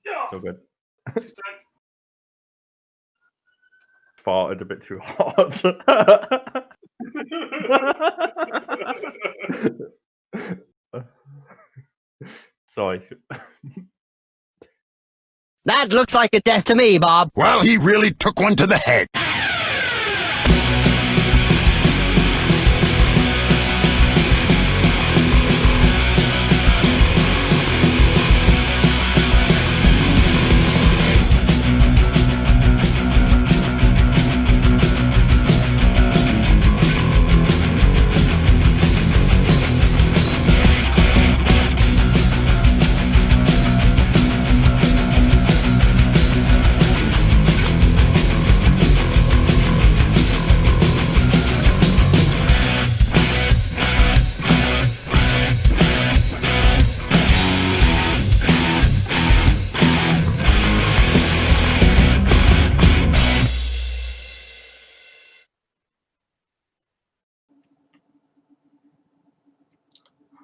Yeah. So good. 2 seconds. Farted a bit too hard. Sorry. That looks like a death to me, Bob. Well, he really took one to the head.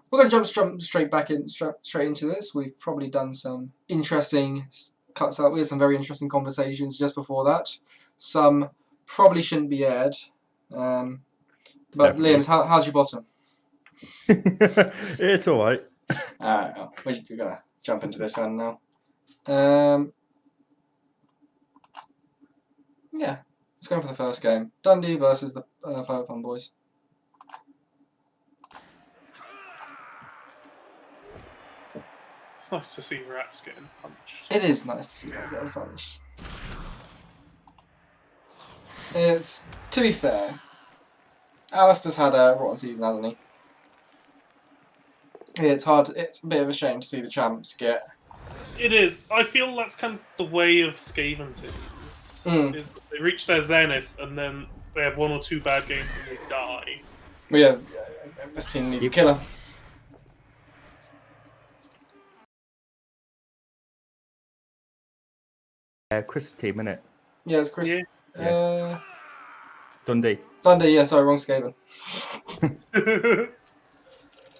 We're going to jump straight into this. We've probably done some interesting cuts out. We had some very interesting conversations just before that. Some probably shouldn't be aired. But Liam, how's your bottom? It's alright. We're going to jump into this one now. Yeah, let's go for the first game. Dundee versus the Fun Boys. It's nice to see rats getting punched. It is nice to see rats getting punched. It's, to be fair, Alistair's had a rotten season, hasn't he? It's hard. It's a bit of a shame to see the champs get. It is. I feel that's kind of the way of Skaven teams. Is that they reach their zenith and then they have 1 or 2 bad games and they die. Well, yeah, this team needs a killer. Chris' team, innit? Yeah, it's Chris. Yeah. Dundee. Dundee, yeah, sorry, wrong Skaven.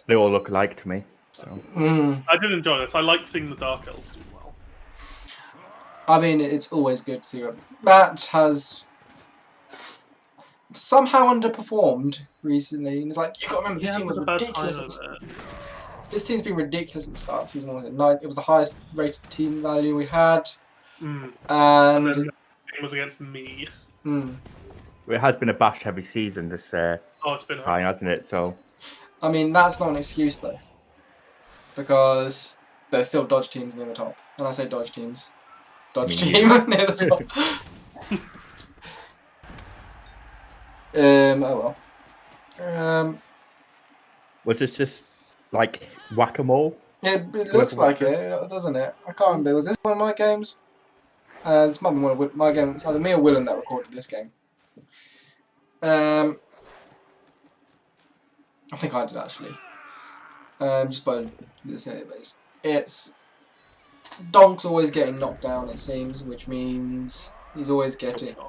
They all look alike to me. So. I did enjoy this. I like seeing the Dark Elves do well. I mean, it's always good to see what Matt has somehow underperformed recently. And it's like, you got to remember, this team was ridiculous. This team's been ridiculous at the start of the season. What was it? 9? It was the highest rated team value we had. And then the game was against me. It has been a bash heavy season this it's been time, hasn't it? So I mean, that's not an excuse though, because there's still dodge teams near the top. And I say dodge teams, team near the top. Oh well. Was this just like whack-a-mole? It looks like it, doesn't it? I can't remember. Was this one of my games? This might be one of my games. It's either me or Willem that recorded this game. I think I did actually. Just by this here, but it's Donk's always getting knocked down. It seems, which means he's getting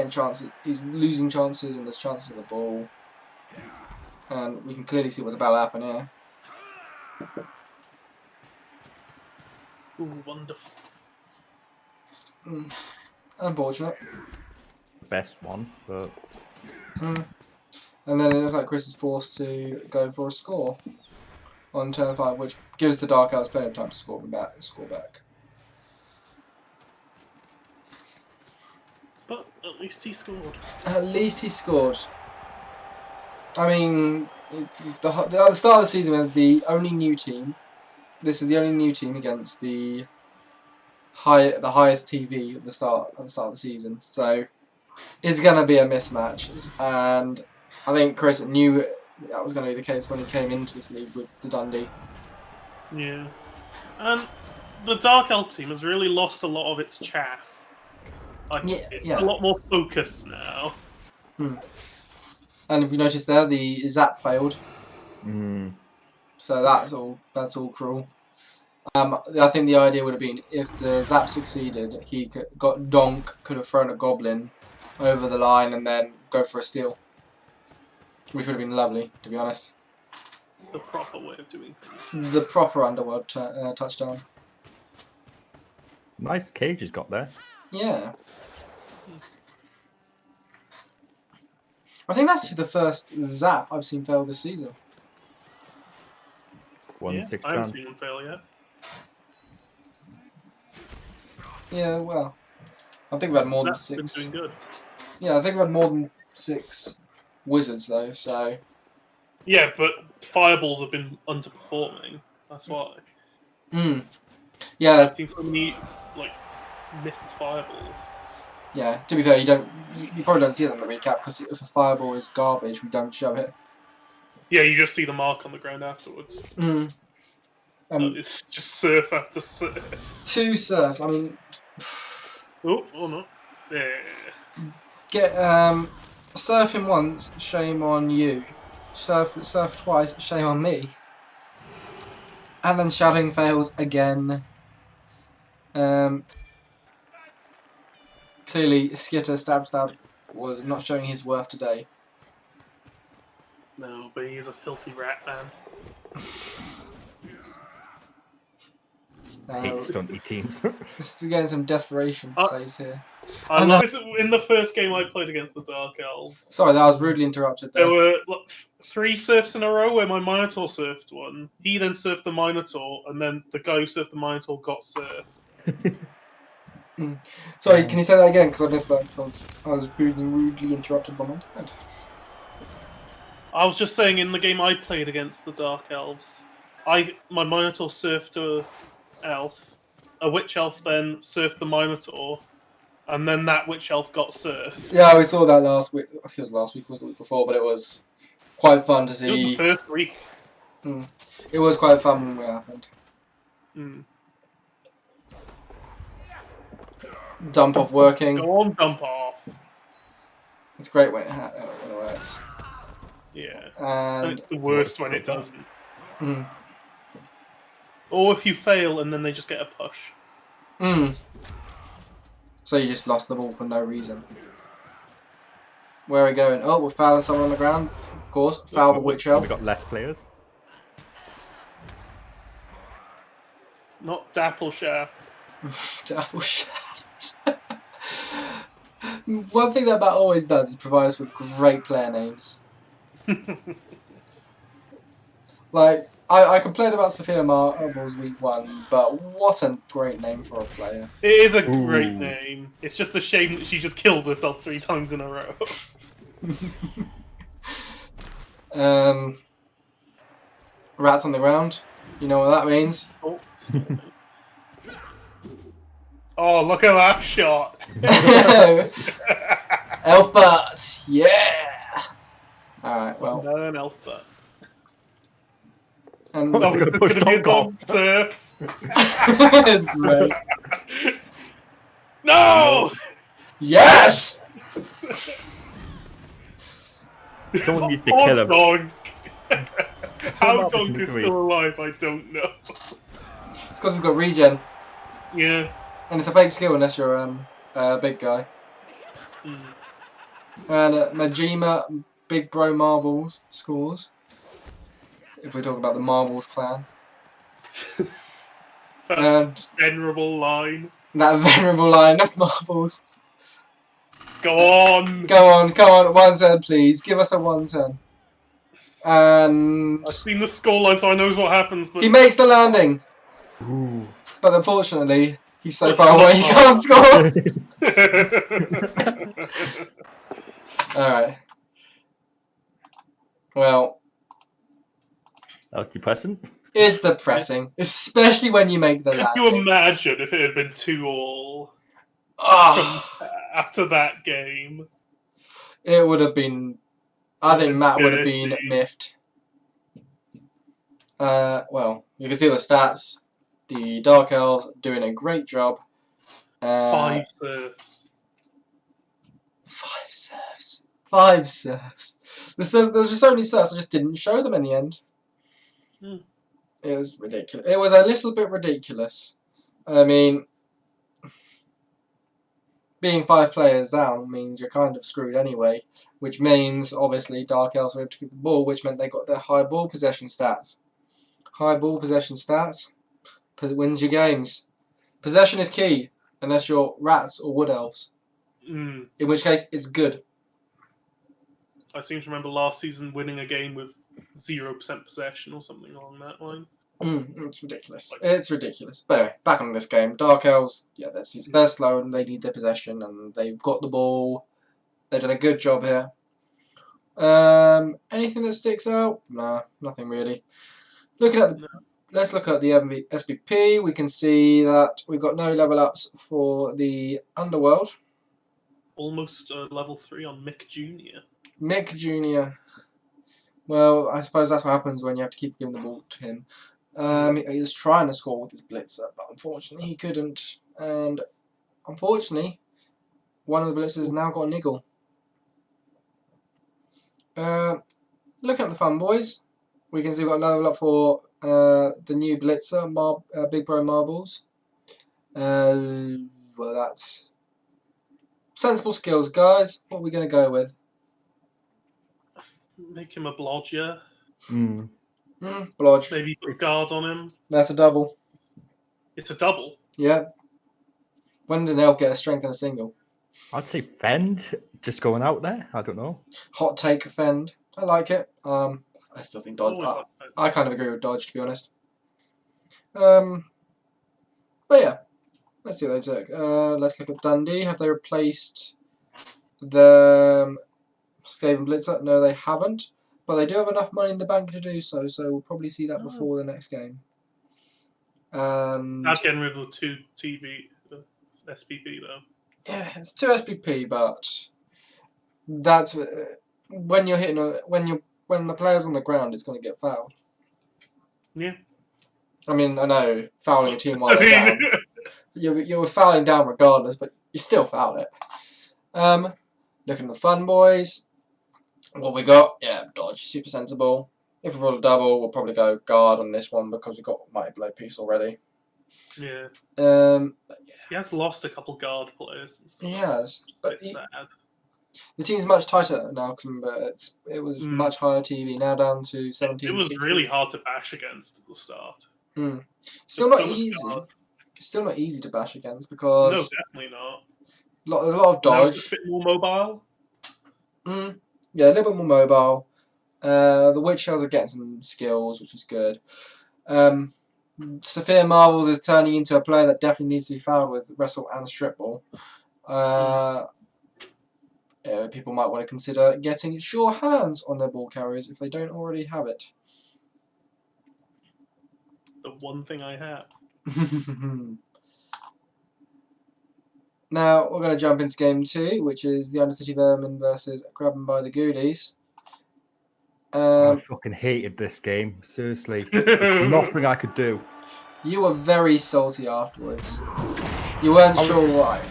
chances. He's losing chances, and there's chances of the ball. And we can clearly see what's about to happen here. Ooh, wonderful. Unfortunate. Best one, but. And then it looks like Chris is forced to go for a score on turn 5, which gives the Dark Elves plenty of time to score back. But at least he scored. At least he scored. I mean, the start of the season with the only new team. This is the only new team against the highest TV at the start of the season. So it's gonna be a mismatch, and I think Chris knew that was going to be the case when he came into this league with the Dundee. Yeah. The Dark Elf team has really lost a lot of its chaff. It's a lot more focused now. And if you notice there, the zap failed. So that's all cruel. I think the idea would have been if the zap succeeded, Donk could have thrown a goblin over the line and then go for a steal. Which would have been lovely, to be honest. The proper way of doing things. The proper underworld touchdown. Nice cage he's got there. Yeah. I think that's actually the first zap I've seen fail this season. 1 in Yeah, 6 I haven't chance. seen him fail yet. Yeah, well, I think we've had more than That's been 6. doing good. Yeah, I think we've had more than 6 wizards though. So Yeah, but fireballs have been underperforming. That's why. yeah, I've seen so many like missed fireballs. yeah. To be fair, you probably don't see it on the recap because if a fireball is garbage, we don't show it. Yeah, you just see the mark on the ground afterwards. It's just surf after surf. 2 serves. I mean, Oh no. Yeah. get surf him once, shame on you. Surf twice, shame on me. And then shadowing fails again. Clearly, Skitter Stab was not showing his worth today. No, but he's a filthy rat, man. 8 stunty teams. This is getting some desperation saves here. I love this. In the first game I played against the Dark Elves, Sorry, that was rudely interrupted there. there were 3 surfs in a row where my Minotaur surfed one. He then surfed the Minotaur, and then the guy who surfed the Minotaur got surfed. Sorry, can you say that again? Because I missed that because I was rudely interrupted by my dad. I was just saying, in the game I played against the Dark Elves, my Minotaur surfed a witch elf then surfed the Minotaur, and then that witch elf got surfed. Yeah, we saw that last week. I think it was last week, or was the week before, but it was quite fun to see. It was the first week. It was quite fun when it happened. Dump off working. Go on, dump off. It's great when it works. Yeah. And it's the worst when it doesn't. Or if you fail and then they just get a push. So you just lost the ball for no reason. Where are we going? Oh, we're fouling someone on the ground. Of course, foul the witch elf. We've got less players. Not Dapple Shaft. Dapple Shaft. One thing that always does is provide us with great player names. Like, I complained about Sophia Marvel's week 1, but what a great name for a player. It is a great name. It's just a shame that she just killed herself 3 times in a row. Rats on the ground. You know what that means. Oh, look at that shot. Elf butt. Yeah. Alright, well. No, an elf butt. And that was going to be a dog surf. It's great. No! Yes! Someone used to kill him. Dog. How Dog is still alive, I don't know. It's because he's got regen. Yeah. And it's a fake skill unless you're a big guy. And Majima, Big Bro Marbles scores. If we're talking about the Marbles clan. And venerable line. That venerable line of Marbles. Go on! Go on, come on, 1-turn please. Give us a 1-turn. And I've seen the scoreline so I know what happens, but he makes the landing. Ooh. But unfortunately, he's so far away he can't score. Alright. Well, that was depressing. It's depressing. Especially when you make the landing. Can you imagine if it had been 2-2 after that game? It would have been... I think Matt would have been miffed. Well, you can see the stats. The Dark Elves doing a great job. 5 serves. 5 serves. 5 serves. There's just so many serves, I just didn't show them in the end. It was ridiculous. It was a little bit ridiculous. I mean, being 5 players down means you're kind of screwed anyway, which means, obviously, Dark Elves were able to keep the ball, which meant they got their high ball possession stats. High ball possession stats wins your games. Possession is key, unless you're rats or wood elves. Mm. In which case, it's good. I seem to remember last season winning a game with 0% possession or something along that line. It's ridiculous. It's ridiculous. But anyway, back on this game. Dark Elves, yeah, they're slow and they need their possession and they've got the ball. They've done a good job here. Anything that sticks out? Nah, nothing really. Let's look at the SPP. We can see that we've got no level ups for the Underworld. Almost level 3 on Mick Jr. Mick Jr. Well, I suppose that's what happens when you have to keep giving the ball to him. He was trying to score with his blitzer, but unfortunately he couldn't. And unfortunately, one of the blitzers now got a niggle. Looking at the fun boys, we can see we've got a level up for the new blitzer, Big Bro Marbles. Well, that's sensible skills, guys. What are we going to go with? Make him a blodger. Blodge. Maybe put guard on him. That's a double. It's a double. Yeah. When did an elf get a strength and a single? I'd say Fend, just going out there. I don't know. Hot take, Fend. I like it. I still think Dodge. Always like that. I kind of agree with Dodge, to be honest. But yeah, let's see what they took. Let's look at Dundee. Have they replaced the Skaven Blitzer? No, they haven't. But they do have enough money in the bank to do so, so we'll probably see that before the next game. Sad getting rid of the 2 SPP though. Yeah, it's 2 SPP, but that's when you're hitting when the player's on the ground, it's going to get fouled. Yeah. I mean, I know fouling a team while they're down. You're fouling down regardless, but you still foul it. Looking at the fun boys. What we got? Yeah, Dodge, super sensible. If we roll a double, we'll probably go guard on this one because we've got Mighty Blow piece already. Yeah. Yeah. He has lost a couple guard players. He has, but It's sad. the team's much tighter now. Cause remember, it was much higher TV. Now down to 17. It was 16. really hard to bash against at the start. Still not easy. It's still not easy to bash against because No, definitely not. there's a lot of Now it's dodge. a bit more mobile. Yeah, a little bit more mobile. The Witch Elves are getting some skills, which is good. Saphir Marvels is turning into a player that definitely needs to be fouled with Wrestle and Strip Ball. People might want to consider getting sure hands on their ball carriers if they don't already have it. The one thing I have. Now, we're going to jump into game 2, which is the Undercity Vermin versus Grab 'em by the Ghoulies. I fucking hated this game. Seriously. There's nothing I could do. You were very salty afterwards. You weren't sure what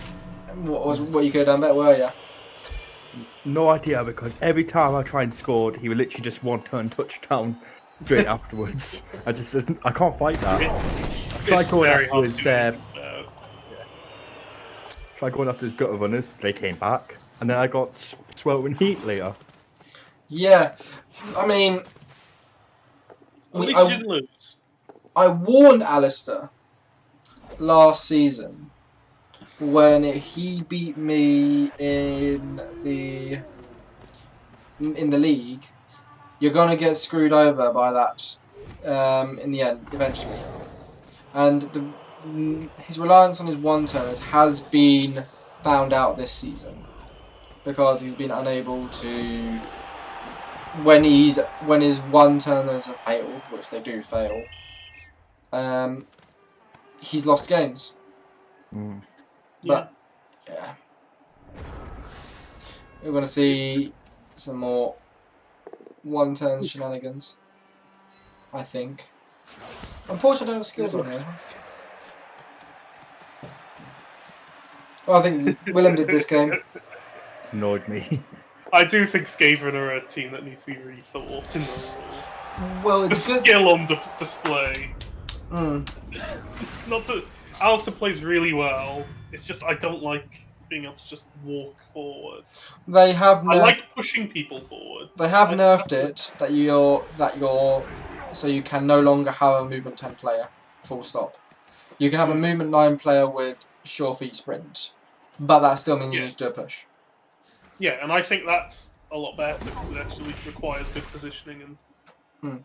you could have done better, were you? No idea, because every time I tried and scored, he would literally just one-turn touchdown straight afterwards. I can't fight that. I tried going after his gutter runners, they came back, and then I got sweltering heat later. Yeah, I mean, At least you didn't lose. I warned Alistair last season when he beat me in the league. You're gonna get screwed over by that in the end, eventually. And his reliance on his one-turners has been found out this season because he's been unable to. When his one-turners have failed, which they do fail, he's lost games. But yeah, we're going to see some more one-turn shenanigans, I think. Unfortunately, I don't have skills on here. Well, I think Willem did this game. It's annoyed me. I do think Skaven are a team that needs to be rethought in the rules. Well, The it's good. skill on display. Alistair plays really well. It's just I don't like being able to just walk forward. They have I like pushing people forward. They have nerfed it that you're so you can no longer have a movement 10 player. Full stop. You can have a movement 9 player with sure feet sprint, but that still means you Yeah. need to do a push. Yeah, and I think that's a lot better because it actually requires good positioning and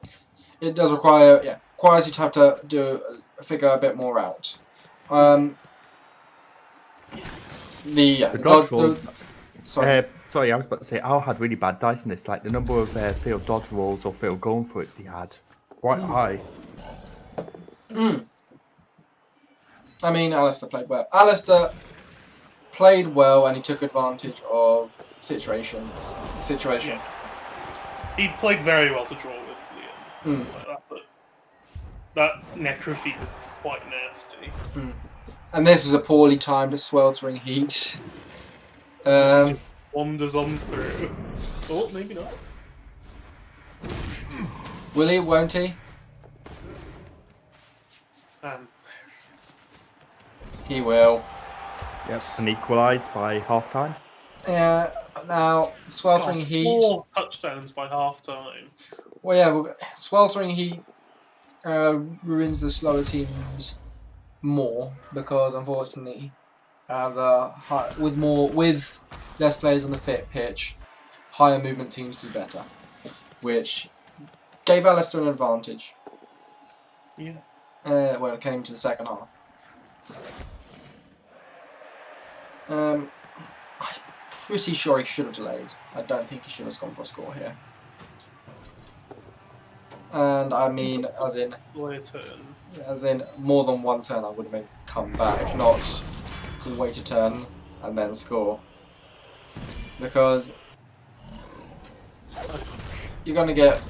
It does requires you to have to figure a bit more out. The dodge rolls. Sorry. Sorry, I was about to say Al had really bad dice in this. Like the number of failed dodge rolls or failed going for it he had quite high. I mean, Alistair played well. Alistair played well, and he took advantage of situation. yeah. He played very well to draw with Liam. That Necrotine is quite nasty. And this was a poorly timed sweltering heat. Wanders on through. Oh, maybe not. Will he? Won't he? And He will. Yep, and equalised by half time. Yeah. Now, sweltering heat. 4 touchdowns by half time. Well, yeah. Sweltering heat ruins the slower teams more because, unfortunately, with less players on the fit pitch, higher movement teams do better, which gave Alistair an advantage. Yeah. When it came to the second half. I'm pretty sure he should have delayed. I don't think he should have gone for a score here. And I mean, as in more than one turn, I would have come back, not wait a turn and then score. Because he's going to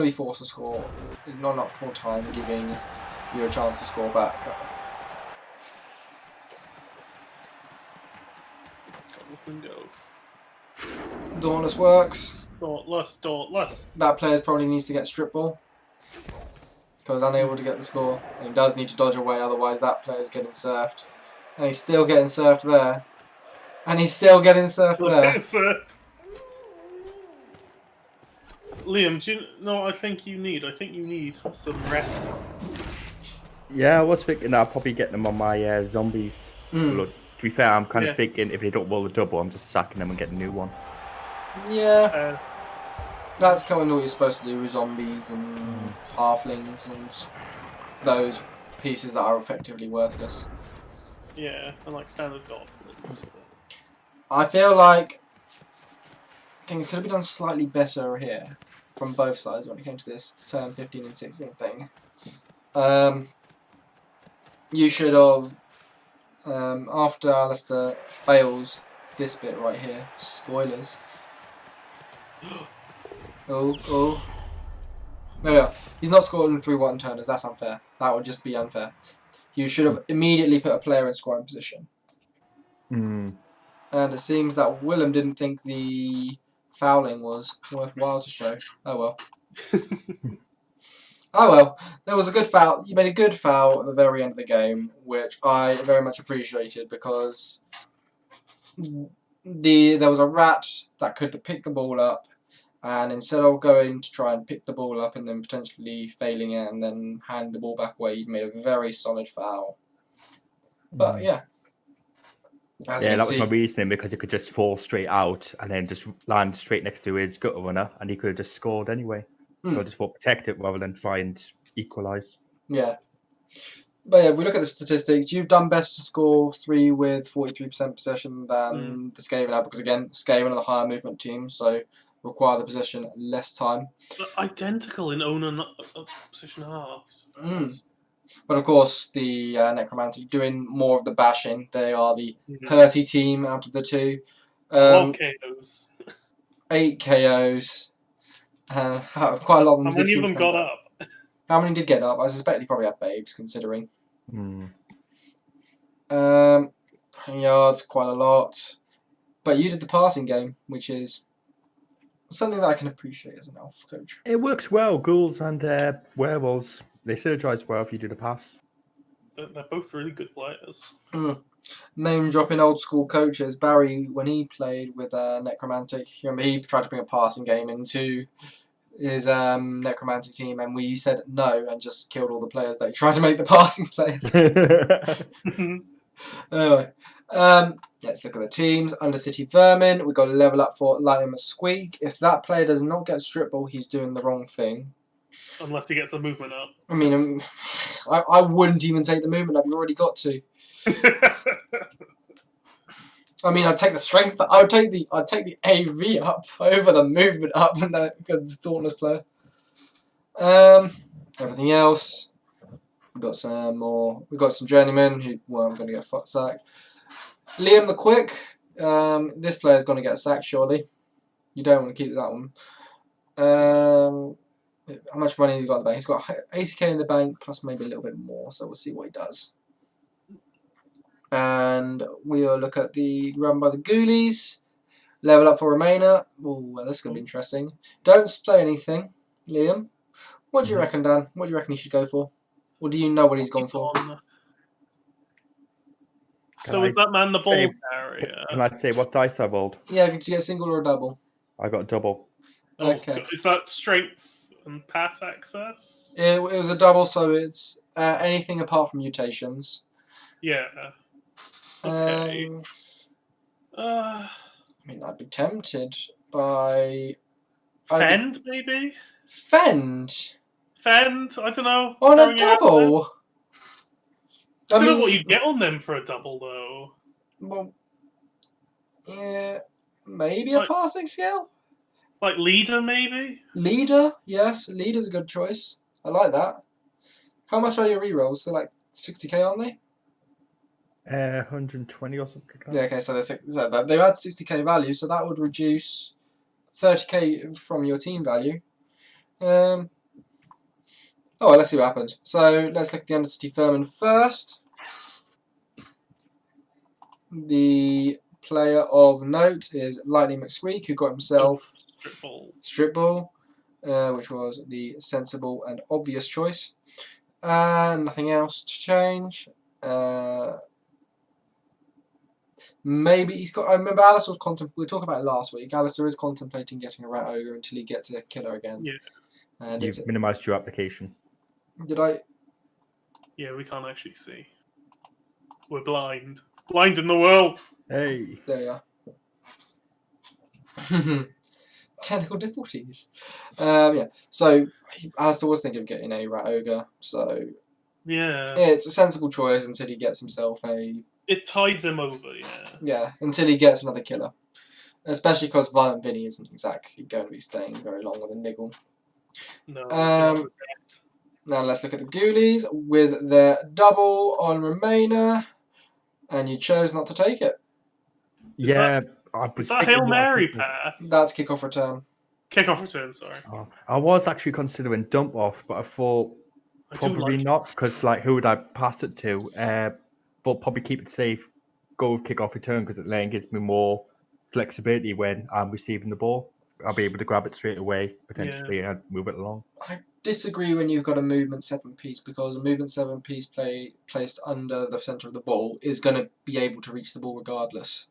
be forced to score in not enough time, giving you a chance to score back. Dauntless works. Dauntless. That player probably needs to get strip ball because unable to get the score, and he does need to dodge away. Otherwise, that player's getting surfed, and he's still getting surfed there, and he's still getting surfed there. Liam, do you know what I think you need? I think you need some rest. Yeah, I was thinking that I'll probably get them on my zombies. Look, to be fair, I'm kind of thinking if they don't roll a double, I'm just sacking them and getting a new one. Yeah, that's kind of what you're supposed to do with zombies and halflings and those pieces that are effectively worthless. Yeah, and like standard goblins. I feel like things could have been done slightly better here from both sides when it came to this turn 15 and 16 thing. You should have, after Alistair fails this bit right here, spoilers. Oh. There we are. He's not scoring 3 one-turners, that's unfair. That would just be unfair. You should have immediately put a player in scoring position. And it seems that Willem didn't think the fouling was worthwhile to show. Oh well. Oh well. There was a good foul. You made a good foul at the very end of the game, which I very much appreciated because there was a rat that could pick the ball up, and instead of going to try and pick the ball up and then potentially failing it and then hand the ball back away, you made a very solid foul. But yeah. That was my reasoning, because he could just fall straight out and then just land straight next to his gutter runner, and he could have just scored anyway. So I just thought protect it rather than try and equalise. Yeah. But yeah, if we look at the statistics, you've done better to score 3 with 43% possession than the Skaven have, because again, Skaven are the higher movement team, so require the possession less time. But identical in own and position halves. But of course, the Necromantic doing more of the bashing. They are the hurty team out of the two. 12 KOs. 8 KOs. Quite a lot of them. How many of them got up? How many did get up? I suspect he probably had babes, considering. 20 yards, quite a lot. But you did the passing game, which is something that I can appreciate as an elf coach. It works well. Ghouls and werewolves, they synergize well if you do the pass. They're both really good players. Name dropping old school coaches. Barry, when he played with Necromantic, remember he tried to bring a passing game into necromantic team, and we said no and just killed all the players that tried to make the passing players. Anyway, let's look at the teams. Undercity Vermin, we've got to level up for Lightning McSqueak. If that player does not get strip ball, he's doing the wrong thing. Unless he gets the movement up. I mean, I wouldn't even take the movement up. You've already got to. I mean, I'd take the strength. I'd take the AV up over the movement up, and then because the Dauntless player. Everything else, we've got some more. We've got some journeymen who weren't going to get sacked. Liam the Quick. This player's going to get sacked surely. You don't want to keep that one. How much money he's got in the bank? He's got 80k in the bank plus maybe a little bit more. So we'll see what he does. And we'll look at the run by the Ghoulies. Level up for Remainer. Oh, well, this is going to be interesting. Don't play anything, Liam. What do you reckon, Dan? What do you reckon he should go for? Or do you know what he's gone for? So is that man the ball carrier? Can I say what dice I rolled? Yeah, did you get a single or a double? I got a double. Oh, Okay. is that strength and pass access? It was a double, so it's anything apart from mutations. Yeah. Okay. I mean, I'd be tempted by... Fend, maybe? Fend? Fend? I don't know. On Throwing a it out there. double? I don't know what you get on them for a double, though. Well, yeah, maybe a passing skill? Like leader, maybe? Leader? Yes, leader's a good choice. I like that. How much are your rerolls? They're like 60k, aren't they? 120 or something. Yeah, okay, so they had 60k value, so that would reduce 30k from your team value. Oh, well, let's see what happens. So let's look at the Undercity Vermin first. The player of note is Lightning McSqueak, who got himself Strip Ball, which was the sensible and obvious choice. Nothing else to change. Maybe he's got. I remember Alistair was we talked about it last week. Alistair is contemplating getting a Rat Ogre until he gets a killer again. Yeah. And You've minimised your application. Did I? Yeah, we can't actually see. We're blind. Blind in the world. Hey. There you are. Technical difficulties. Yeah. So Alistair was thinking of getting a Rat Ogre. So yeah, it's a sensible choice until he gets himself a. It tides him over. Yeah. Yeah, until he gets another killer. Especially because Violent Vinny isn't exactly going to be staying very long with a niggle. No. Now let's look at the Ghoulies with their double on Remainer, and you chose not to take it. Is Yeah, Is that Hail Mary pass? That's kickoff return. Kickoff return, sorry. Oh, I was actually considering dump off, but I thought probably not, because like who would I pass it to? But probably keep it safe, go with kickoff return, because it then gives me more flexibility when I'm receiving the ball. I'll be able to grab it straight away, potentially, and move it along. I disagree when you've got a movement 7 piece, because a movement 7 piece placed under the centre of the ball is going to be able to reach the ball regardless.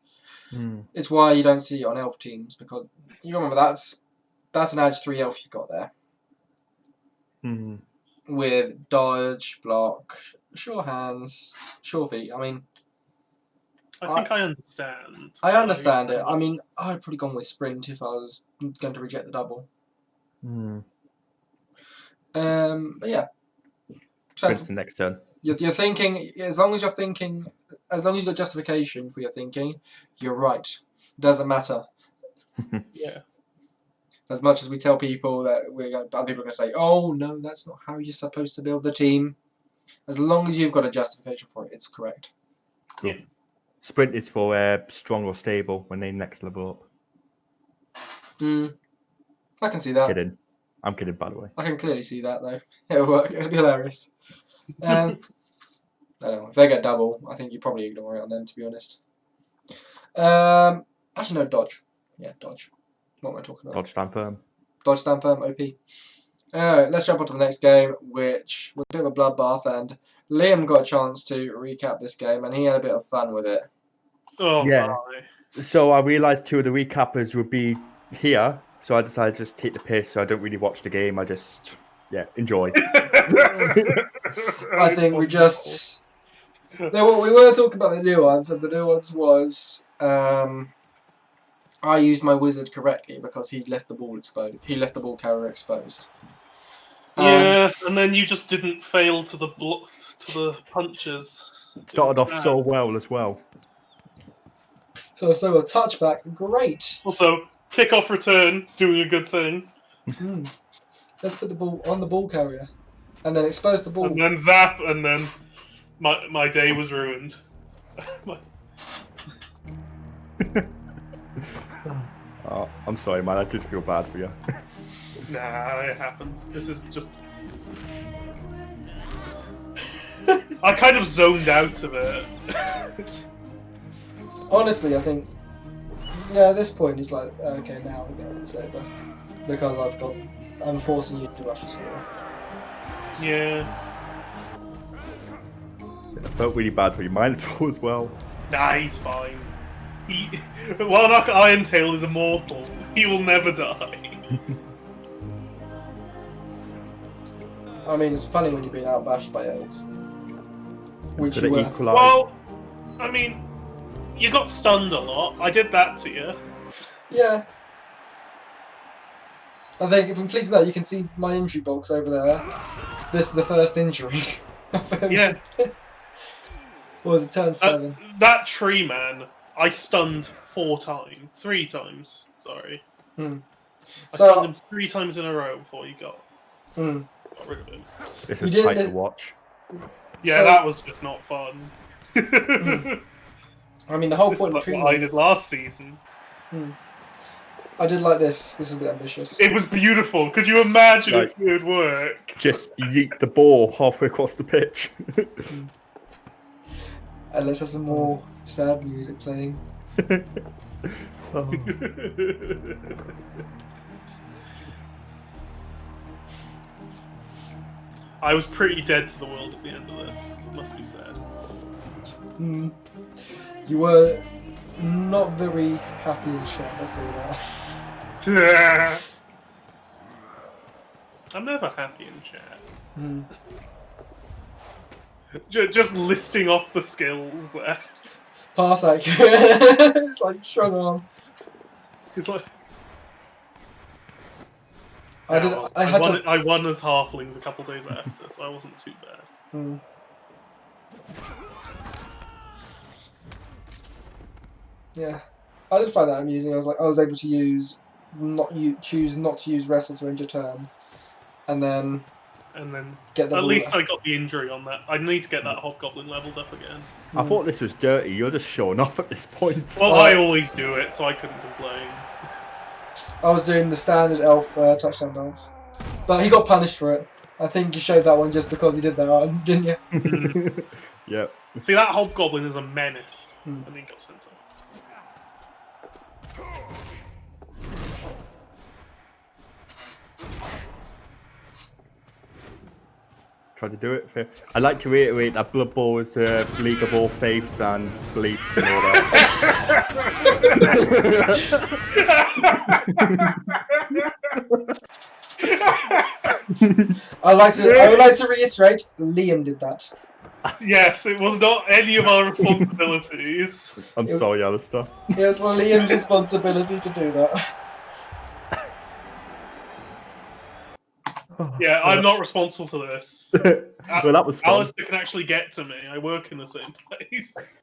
It's why you don't see it on elf teams, because you remember that's an edge 3 elf you got there. With dodge, block, sure hands, sure feet. I mean, I think I understand. I understand it. I mean, I'd probably gone with sprint if I was going to reject the double. But yeah. Sprint's the next turn. You're thinking, as long as you've got justification for your thinking, you're right. Doesn't matter. Yeah. As much as we tell people that other people are going to say, "Oh no, that's not how you're supposed to build the team." As long as you've got a justification for it, it's correct. Cool. Yeah. Sprint is for strong or stable when they next level up. I can see that. Kidding. I'm kidding, by the way. I can clearly see that though. It'll work. It'll be hilarious. I don't know. If they get double, I think you probably ignore it on them, to be honest. Actually, no, dodge. Yeah, dodge. What am I talking about? Dodge stand firm. Dodge stand firm, OP. Let's jump on to the next game, which was a bit of a bloodbath, and Liam got a chance to recap this game, and he had a bit of fun with it. Oh, yeah. My. So I realised 2 of the recappers would be here, So I decided to just take the piss. So I don't really watch the game. I just enjoy. I think we just. We were talking about the nuance, and the nuance was I used my wizard correctly because he left the ball exposed. He left the ball carrier exposed. Yeah, and then you just didn't fail to the punches. Started off so well as well. So a touchback, great. Also, kick-off return, doing a good thing. Let's put the ball on the ball carrier, and then expose the ball. And then zap, and then my day was ruined. Oh, I'm sorry, man. I did feel bad for you. Nah, it happens. This is just... I kind of zoned out of it. Honestly, I think, at this point, it's like, okay, now I get what it's over. Because I'm forcing you to rush a score. Yeah. I felt really bad for you, Minotaur as well. Nah, he's fine. Warnock Irontail is immortal. He will never die. I mean, it's funny when you're being outbashed by elves. Which Could you it were. equalise? Well, I mean, you got stunned a lot. I did that to you. Yeah. I think if I'm pleased with that, you can see my injury box over there. This is the first injury. Yeah. What was it, turn 7? That tree man, I stunned 3 times. Sorry. I stunned him 3 times in a row before you got rid of him. This is tight to watch. Yeah, that was just not fun. I mean, the whole This point of is tree what I did last season. I did like this. This is a bit ambitious. It was beautiful. Could you imagine if it would work? Just yeet the ball halfway across the pitch. And let's have some more sad music playing. Oh. I was pretty dead to the world at the end of this. Must be said. You were not very happy in chat, let's do that. I'm never happy in chat. Just listing off the skills there. Pass accurate. It's like strong arm. It's like I won as halflings a couple days after, so I wasn't too bad. Yeah, I did find that amusing. I was able to choose not to use wrestle to end your turn, and then get the at ball least back. I got the injury on that. I need to get that hobgoblin leveled up again. I thought this was dirty. You're just showing off at this point. Well, I always do it, so I couldn't complain. I was doing the standard elf touchdown dance, but he got punished for it. I think you showed that one just because he did that, didn't you? Yep. See, that hobgoblin is a menace, and he got sent off. Try to do it. I'd like to reiterate that Blood Bowl is a league of all faiths and beliefs and all that. I would like to reiterate, Liam did that. Yes, it was not any of our responsibilities. I'm sorry, Alistair. It was Liam's responsibility to do that. Yeah, I'm not responsible for this. Well, that was fun. Alistair can actually get to me. I work in the same place.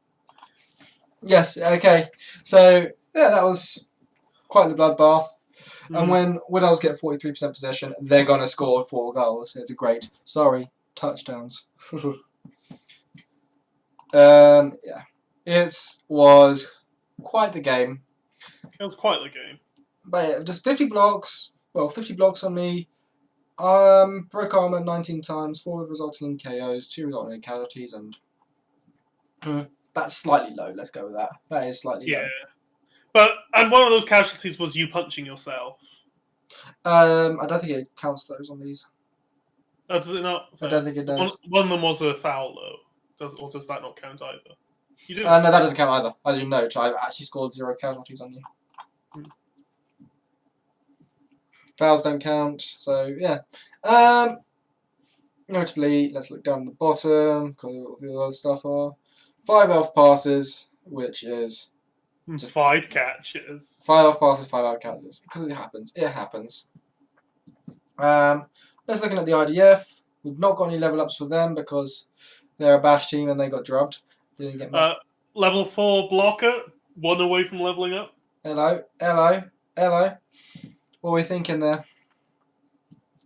Yes, okay. So, yeah, that was quite the bloodbath. And when I was getting 43% possession, they're going to score 4 goals. It's a great... Sorry, touchdowns. Yeah. It was quite the game. It was quite the game. But yeah, just 50 blocks. Well, 50 blocks on me. Broke armor 19 times, 4 resulting in KOs, 2 resulting in casualties, and that's slightly low. Let's go with that. That is slightly low. And one of those casualties was you punching yourself. I don't think it counts those on these. Oh, does it not? I don't think it does. One of them was a foul, though. Does that not count either? You do. No, that doesn't count either. As you note, I actually scored 0 casualties on you. Fouls don't count. So yeah. Notably, let's look down the bottom because all the other stuff are 5 elf passes, which is Just 5 catches. 5 elf passes, 5 elf catches because it happens. It happens. Let's look at the IDF. We've not got any level ups for them because they're a bash team and they got drubbed. Didn't get much. Level 4 blocker, 1 away from leveling up. Hello. What are we thinking there?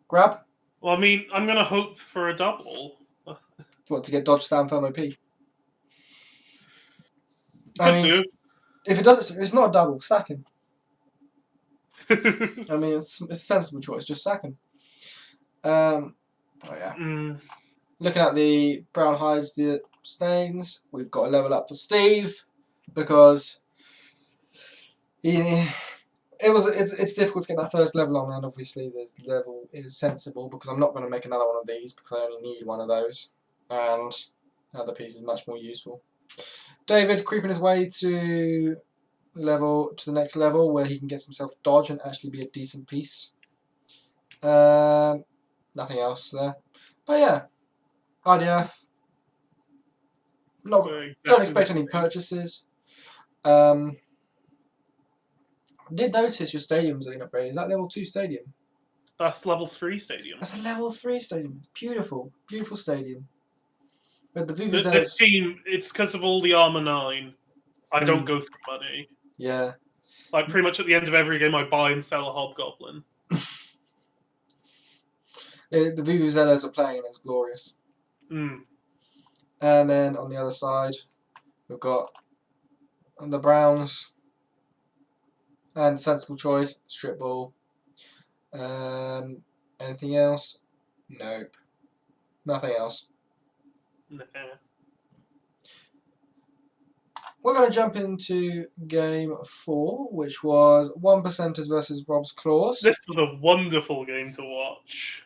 Grab? Well, I mean, I'm going to hope for a double. What, to get dodge stand for MOP? Could do. If it's not a double, sack him. I mean, it's a sensible choice. Just sack him. Oh yeah. Looking at the brown hides, the stains, we've got a level up for Steve because it's difficult to get that first level on, and obviously this level is sensible because I'm not going to make another one of these because I only need one of those, and the other piece is much more useful. David creeping his way to the next level where he can get himself dodge and actually be a decent piece. Nothing else there, but yeah, IDF. Don't expect any purchases. Did notice your stadium's been upgraded. Is that level 2 stadium? That's level 3 stadium. That's a level 3 stadium. Beautiful, beautiful stadium. But the Vuvuzela. This team, it's because of all the Armour 9. I don't go through money. Yeah. Like, pretty much at the end of every game, I buy and sell a Hobgoblin. The Vuvuzelas are playing and it's glorious. And then on the other side, we've got the Browns. And sensible choice, strip ball. Anything else? Nope. Nothing else. Nah. We're going to jump into game 4, which was 1%ers versus Rob's Claws. This was a wonderful game to watch.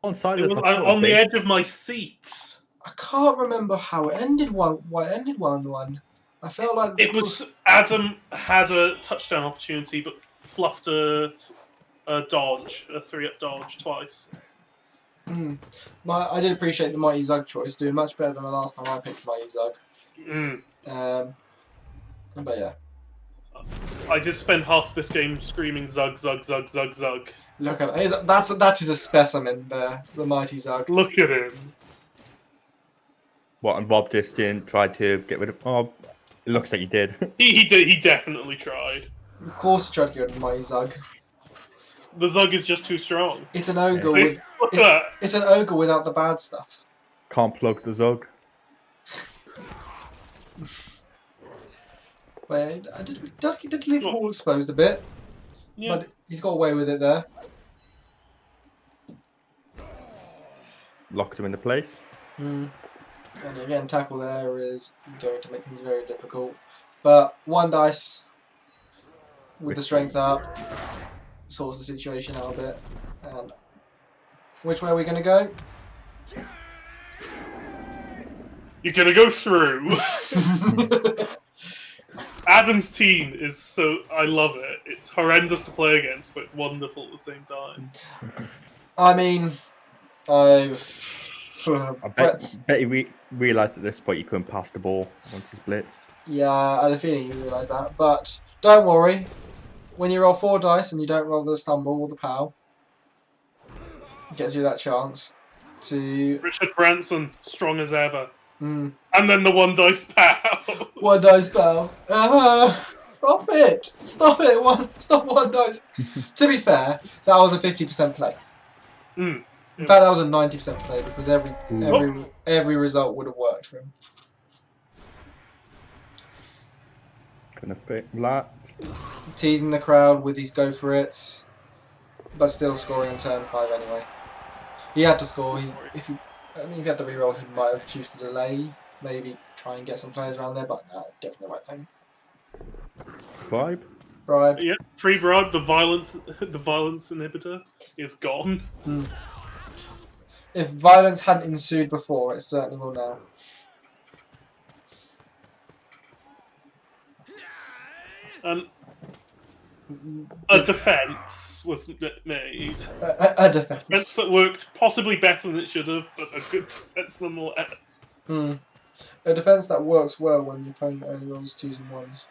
On side It was on the edge of my seat. I can't remember how it ended. Why it ended 1-1. I felt like it was Adam had a touchdown opportunity, but fluffed a dodge, a 3-up dodge twice. I did appreciate the Mighty Zug choice, doing much better than the last time I picked Mighty Zug. But yeah, I did spend half this game screaming Zug, Zug, Zug, Zug, Zug. Look at that. That is a specimen there, the Mighty Zug. Look at him. What, and Rob just didn't try to get rid of... Oh, it looks like he did. He did. He definitely tried. Of course he tried to get rid of the Mighty Zug. The Zug is just too strong. It's an ogre with... It's an ogre without the bad stuff. Can't plug the Zug. But I did leave him all exposed a bit. Yeah. But he's got away with it there. Locked him into place. And again, tackle there is going to make things very difficult. But 1 dice with the strength up sorts the situation out a bit. And which way are we going to go? You're going to go through. Adam's team is so... I love it. It's horrendous to play against, but it's wonderful at the same time. I mean, I bet he realised at this point you couldn't pass the ball once he's blitzed. Yeah, I had a feeling you realised that. But don't worry. When you roll 4 dice and you don't roll the stumble or the pow, it gets you that chance to... Richard Branson, strong as ever. And then the 1 dice pow. 1 dice pow. Stop it! Stop it! Stop 1 dice. To be fair, that was a 50% play. In fact, that was a 90% play because every result would have worked for him. Gonna pick that. Teasing the crowd with his go for it, but still scoring on turn 5 anyway. He had to score. If he had to reroll, he might have chosen to delay. Maybe try and get some players around there, but no, definitely the right thing. Bribe. Yeah, free bribe. The violence inhibitor is gone. If violence hadn't ensued before, it certainly will now. A defence was made. A defence. Defence that worked possibly better than it should have, but a good defence nonetheless. A defence that works well when the opponent only rolls 2s and 1s.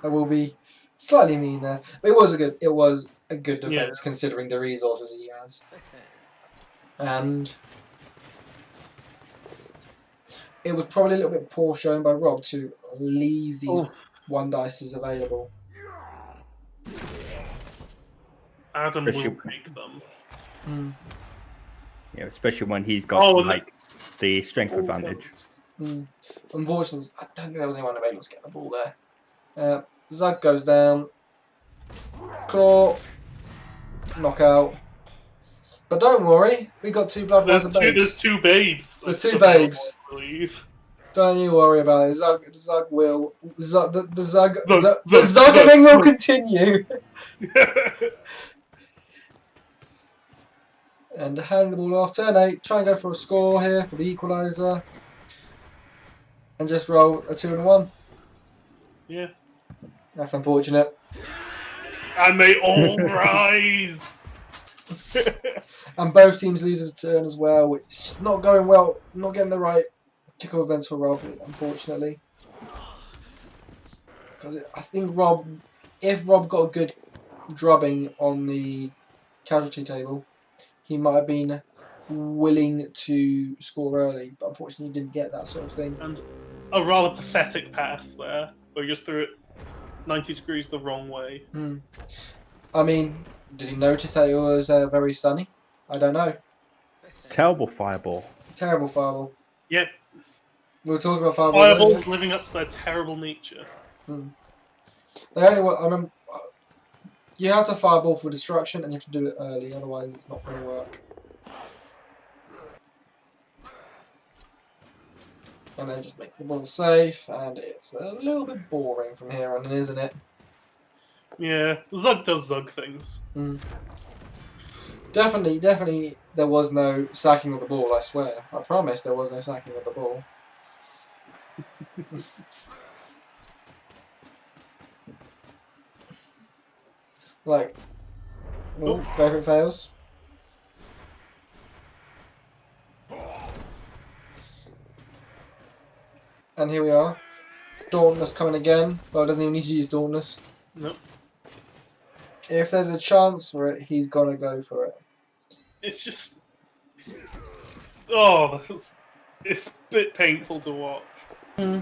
I will be slightly mean there. But it was a good defence considering the resources he has. And it was probably a little bit poor showing by Rob to leave these 1 dices available. Adam will take them. Yeah, especially when he's got the strength advantage. Unfortunately, I don't think there was anyone available to get the ball there. Zug goes down. Claw. Knockout. But don't worry, we got 2 blood ones and babes. There's 2 babes. There's 2 babes. I believe. Don't you worry about it. Zug will. The Zugging will continue. And hand the ball off. Turn 8. Try and go for a score here for the equaliser. And just roll a 2 and a 1. Yeah. That's unfortunate. And they all rise. And both teams lose a turn as well, which is just not going well. Not getting the right kick-off events for Rob, unfortunately. Because I think if Rob got a good drubbing on the casualty table, he might have been willing to score early, but unfortunately he didn't get that sort of thing. And a rather pathetic pass there, where he just threw it 90 degrees the wrong way. I mean, did he notice that it was very sunny? I don't know. Terrible fireball. Terrible fireball. Yep. We'll talk about fireballs. Fireballs living up to their terrible nature. They only work. I remember. You have to fireball for destruction, and you have to do it early. Otherwise, it's not going to work. And then just makes the ball safe, and it's a little bit boring from here on in, isn't it? Yeah, Zug does Zug things. Definitely, there was no sacking of the ball, I swear. I promise there was no sacking of the ball. Like, go if it fails. And here we are. Dauntless coming again. Well, doesn't even need to use Dauntless. Nope. If there's a chance for it, he's gonna go for it. It's just... Oh, it's a bit painful to watch. But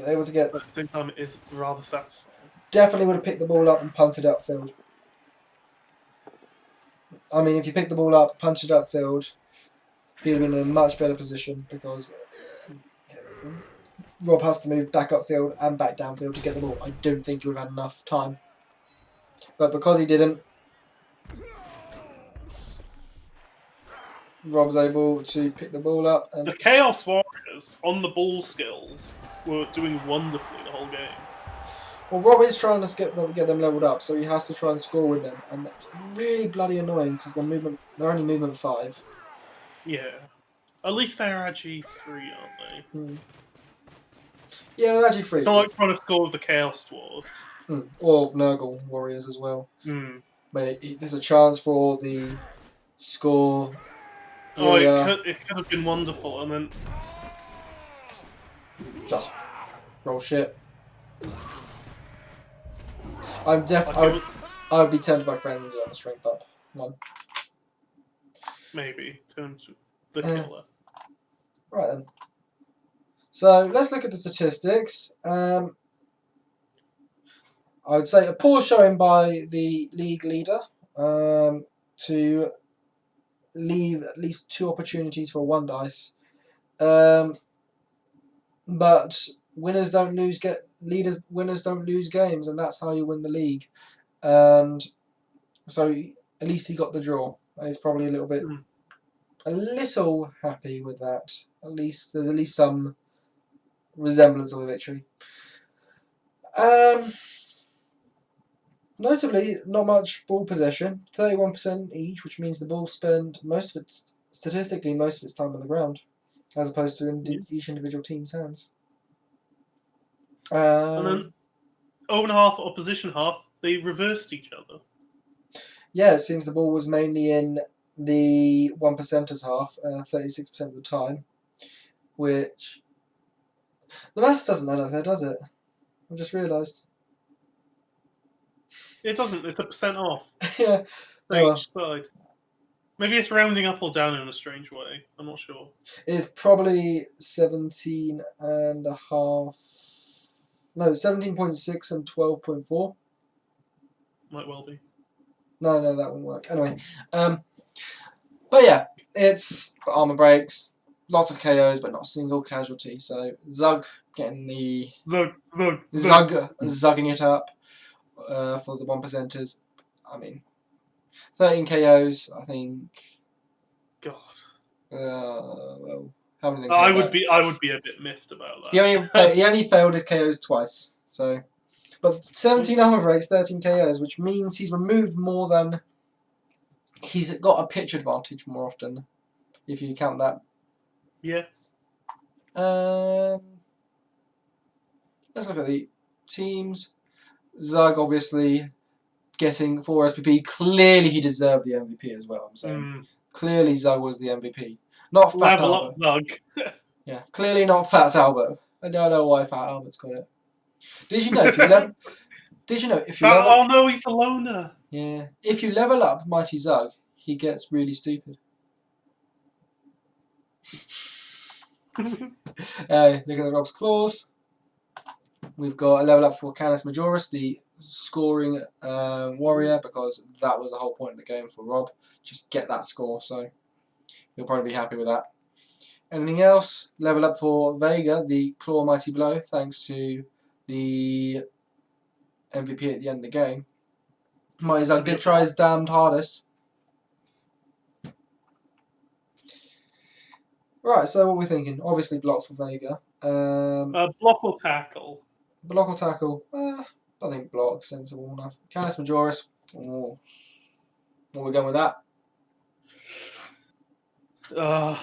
able to get... But at the same time, it is rather satisfying. Definitely would have picked the ball up and punted upfield. I mean, if you pick the ball up, punch it upfield, he'd have been in a much better position because Rob has to move back upfield and back downfield to get the ball. I don't think he would have had enough time. But because he didn't, Rob's able to pick the ball up. And the Chaos Warriors, on the ball skills, were doing wonderfully the whole game. Well, Rob is trying to get them leveled up, so he has to try and score with them, and that's really bloody annoying because they're only movement 5. Yeah. At least they're Edgy 3, aren't they? Yeah, they're Edgy 3. It's not like trying to score with the Chaos Dwarves. Or Nurgle Warriors as well. But there's a chance for the score. Oh, it could have been wonderful, and then... Just roll shit. I would be tempted by Frenzy on the strength up one. Maybe. Turn to the killer. Right then. So let's look at the statistics. I would say a poor showing by the league leader to leave at least 2 opportunities for a 1 dice. But winners don't lose winners don't lose games, and that's how you win the league. And so at least he got the draw. And he's probably a little happy with that. At least there's at least some resemblance of a victory. Notably, not much ball possession, 31% each, which means the ball spend most of its time on the ground, as opposed to in each individual team's hands. And then own half, opposition half, they reversed each other. Yeah, it seems the ball was mainly in the 1%ers half, 36% of the time, which the maths doesn't add up there, does it? I just realised. It doesn't. It's a percent off Yeah. for Oh, well. each side. Maybe it's rounding up or down in a strange way. I'm not sure. It's probably 17 and a half. No, 17.6 and 12.4. Might well be. No, that wouldn't work. Anyway, but yeah, it's armor breaks, lots of KOs, but not a single casualty. So Zug getting the zugging it up for the 1%ers. I mean, 13 KOs. I think. God. Well, how many? I would be a bit miffed about that. He only failed his KOs twice. So, but 17 armor breaks, 13 KOs, which means he's removed more than. He's got a pitch advantage more often, if you count that. Yeah. Let's look at the teams. Zug obviously getting 4 SPP. Clearly he deserved the MVP as well, I'm saying. Clearly Zug was the MVP. Not Fat Level Albert. up Zug. Yeah, clearly not Fat Albert. I don't know why Fat Albert's got it. Did you know if you level Oh no, he's a loner. Yeah. If you level up Mighty Zug, he gets really stupid. Look at the Rob's Claws. We've got a level up for Canis Majoris, the scoring warrior, because that was the whole point of the game for Rob. Just get that score, so he'll probably be happy with that. Anything else? Level up for Vega, the Claw Mighty Blow, thanks to the MVP at the end of the game. Mighty Zug did try his damned hardest. Right, so what we're thinking? Obviously block for Vega. Block or tackle? Block or tackle? I think block, sensible enough. Canis Majoris. Oh. What are we going with that? I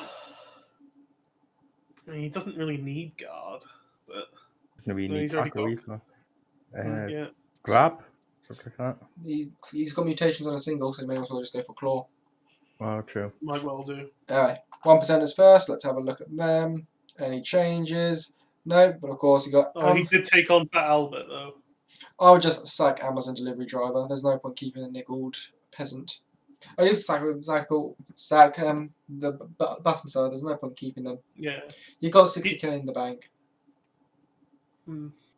mean, he doesn't really need guard, but It's going to be he's already tackle got. either. Grab? Something like that. He's got mutations on a single, so he may as well just go for claw. Oh, true. Might well do. Alright, 1%ers first. Let's have a look at them. Any changes? No, but of course he got. He did take on Fat Albert though. I would just sack Amazon delivery driver. There's no point keeping a niggled peasant. I used to sack the bottom side. There's no point keeping them. Yeah. You got 60k in the bank.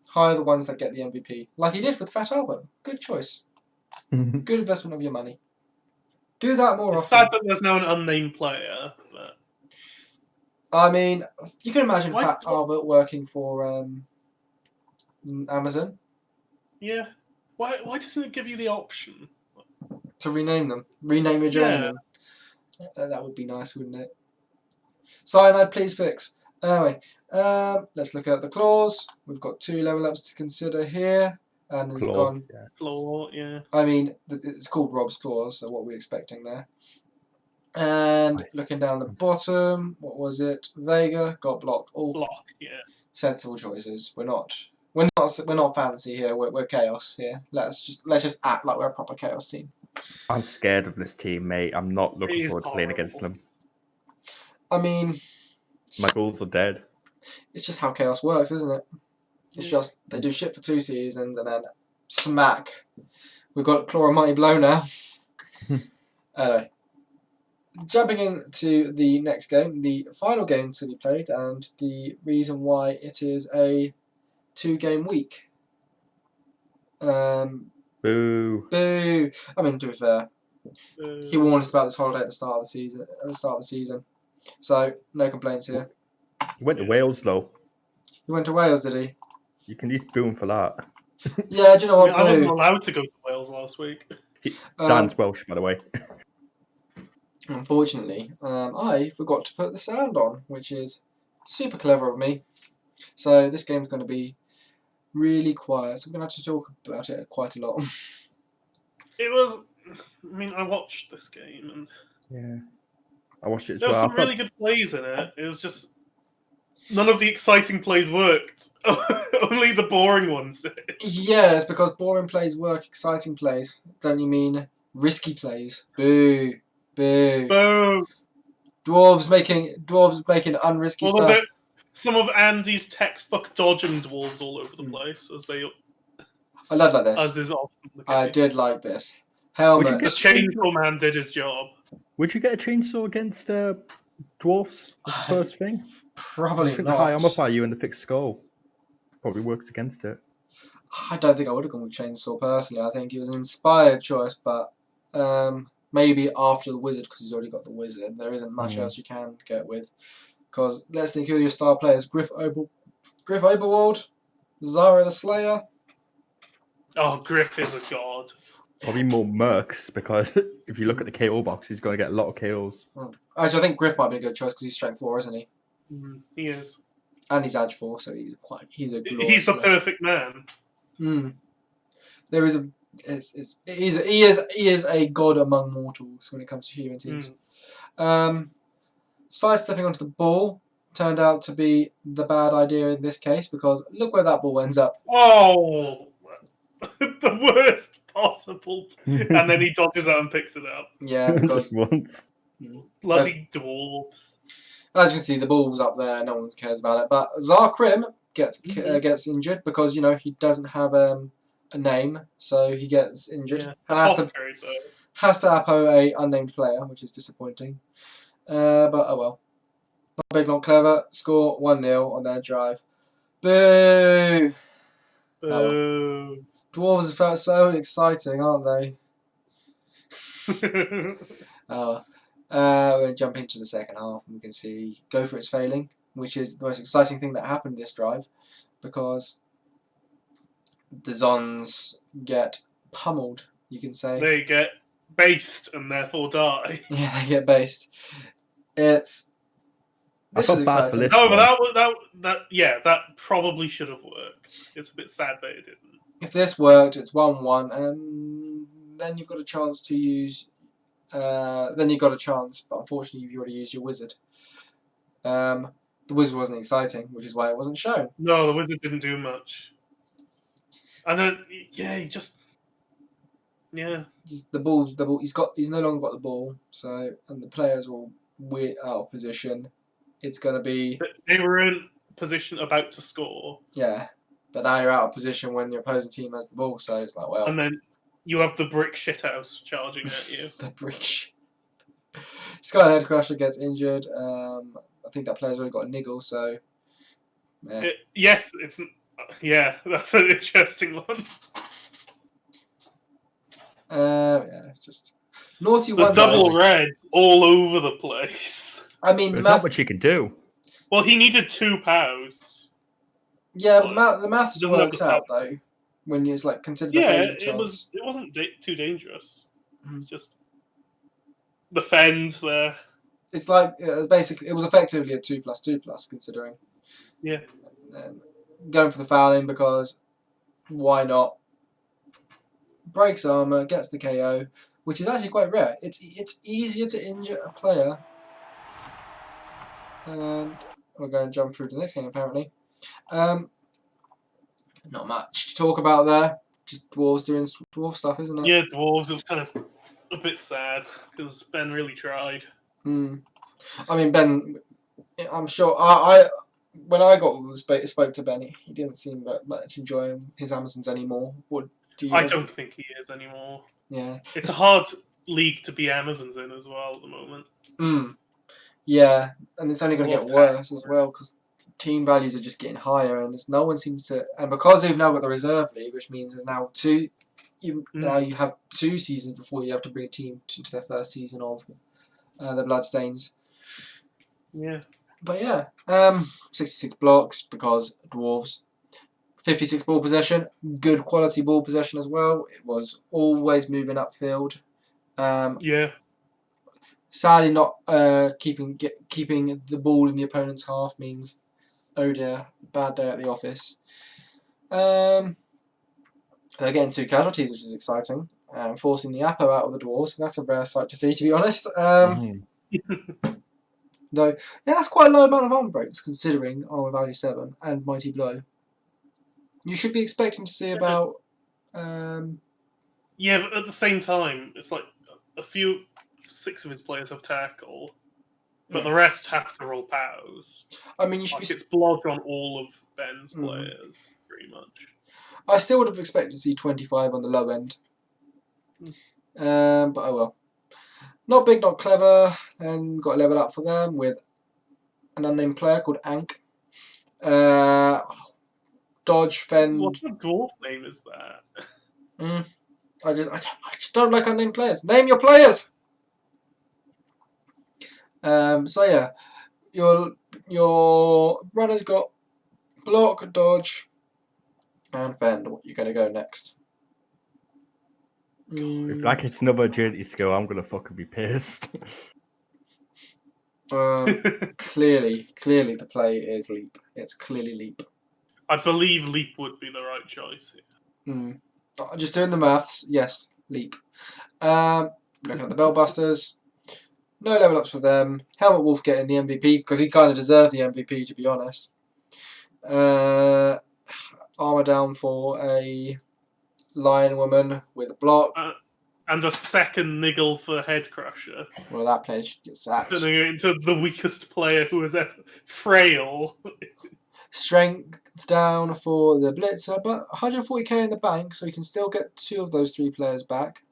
Hire the ones that get the MVP, like he did with Fat Albert. Good choice. Good investment of your money. Do that more often. It's sad that there's now an unnamed player, but I mean, you can imagine Fat Albert working for Amazon. Yeah. Why doesn't it give you the option to rename them? Rename your journeyman. That would be nice, wouldn't it? Cyanide, please fix. Anyway, let's look at the claws. We've got 2 level ups to consider here. And has it gone? Yeah. Claw, yeah. I mean, it's called Rob's Claws, so what are we expecting there? And looking down the bottom, what was it? Vega got block. All block, yeah. Sensible choices. We're not fancy here. We're chaos here. Let's just act like we're a proper chaos team. I'm scared of this team, mate. I'm not looking forward to playing against them. I mean, my goals are dead. It's just how chaos works, isn't it? It's just they do shit for 2 seasons and then smack. We've got Claw and Mighty Blow now. Anyway, jumping into the next game, the final game to be played, and the reason why it is a 2-game week. Boo. Boo. I mean, to be fair, he warned us about this holiday at the start of the season. So no complaints here. He went to Wales though. He went to Wales, did he? You can use boo him for that. Yeah, do you know what? I wasn't allowed to go to Wales last week. Dan's Welsh, by the way. Unfortunately, I forgot to put the sound on, which is super clever of me. So this game's going to be really quiet. So I'm going to have to talk about it quite a lot. It was. I mean, I watched this game and yeah, I watched it as there well. There were some really good plays in it. It was just None of the exciting plays worked. Only the boring ones did. Yeah, it's because boring plays work, exciting plays. Don't you mean risky plays? Boo. Boo. Boom. Dwarves making unrisky Well, stuff. some of Andy's textbook dodging dwarves all over the place, I love like this. as is often the case. I did like this. The Helmet. chainsaw man did his job. Would you get a chainsaw against dwarfs? That's the first thing. Probably I think the high armor not. value and the fixed skull probably works against it. I don't think I would have gone with chainsaw personally. I think it was an inspired choice, but maybe after the wizard because he's already got the wizard. There isn't much else you can get with. Because let's think who are your star players: Griff Oberwald, Zara the Slayer. Oh, Griff is a god. Probably more mercs because if you look at the KO box, he's going to get a lot of KOs. Actually, I think Griff might be a good choice because he's strength 4, isn't he? He is. And he's edge 4, so he's a glorious He's a player. perfect man. There is he is a god among mortals when it comes to human teams. Sidestepping onto the ball turned out to be the bad idea in this case because look where that ball ends up. Oh, the worst possible. And then he dodges out and picks it up. Yeah, because Just once. Bloody dwarves. as you can see, the ball's up there. No one cares about it. But Zarkrim gets injured because he doesn't have a name, so he gets injured and has to apo a unnamed player, which is disappointing. But oh well. Not big, not clever. Score 1-0 on their drive. Boo! Boo. Oh. Dwarves have felt so exciting, aren't they? We're going to jump into the second half and we can see Gopher failing, which is the most exciting thing that happened this drive because the Zons get pummeled, you can say. They get based and therefore die. Yeah, they get based. This was exciting. No, but that probably should have worked. It's a bit sad that it didn't. If this worked, it's 1-1, and then you've got a chance to use. Then you've got a chance, but unfortunately, you've already used your wizard. The wizard wasn't exciting, which is why it wasn't shown. No, the wizard didn't do much. And then, The ball. He's no longer got the ball. So, and the players will out of position. It's going to be. They were in position about to score. Yeah, but now you're out of position when your opposing team has the ball. So it's like, well. And then you have the brick shithouse charging at you. The brick. Skyhead Crusher gets injured. I think that player's already got a niggle. So. That's an interesting one. Just naughty the one. Double reds all over the place. I mean, there's not much you can do. Well, he needed 2 POWs. Yeah, but the maths works out though when you like consider the failure chance. It wasn't too dangerous. It's just the fend there. It's like it was effectively a 2+2+ considering. Yeah. Going for the fouling because why not? Breaks armor, gets the KO, which is actually quite rare. It's easier to injure a player. We're going to jump through to the next game apparently. Not much to talk about there. Just dwarves doing dwarf stuff, isn't it? Yeah, dwarves. It was kind of a bit sad because Ben really tried. I mean, Ben. I'm sure. When I spoke to Ben, he didn't seem much enjoying his Amazons anymore. I don't think he is anymore. Yeah, it's a hard league to be Amazons in as well at the moment. Yeah, and it's only going to get worse as well because team values are just getting higher, and no one seems to. And because they've now got the reserve league, which means there's now two. Now you have 2 seasons before you have to bring a team into their first season of the Bloodstains. Yeah. But yeah, 66 blocks because dwarves. 56 ball possession, good quality ball possession as well. It was always moving upfield. Sadly, not keeping the ball in the opponent's half means, oh dear, bad day at the office. They're getting 2 casualties, which is exciting. Forcing the Apo out of the dwarves. That's a rare sight to see, to be honest. Though, yeah, that's quite a low amount of armor breaks considering armor value 7 and mighty blow. You should be expecting to see about. Yeah, but at the same time, it's like a few 6 of his players have tackle, but the rest have to roll POWs. I mean, you should Like be. it's blocked on all of Ben's players, pretty much. I still would have expected to see 25 on the low end. But oh well. Not big, not clever, and got a level up for them with an unnamed player called Ank. Dodge, fend. What kind of dwarf name is that? I just don't like unnamed players. Name your players. So yeah, your runner's got block, dodge, and fend. What you're gonna go next? If that gets another agility skill, I'm gonna fucking be pissed. Clearly the play is leap. It's clearly leap. I believe leap would be the right choice here. Just doing the maths. Yes, leap. Looking at the Bellbusters. No level ups for them. Helmet Wolf getting the MVP because he kind of deserved the MVP, to be honest. Armor down for a Lion Woman with a block. And a second niggle for Head Crusher. Well, that player should get sacked. Turning it into the weakest player who has ever... Frail. Strength down for the Blitzer, but 140k in the bank, so you can still get 2 of those 3 players back.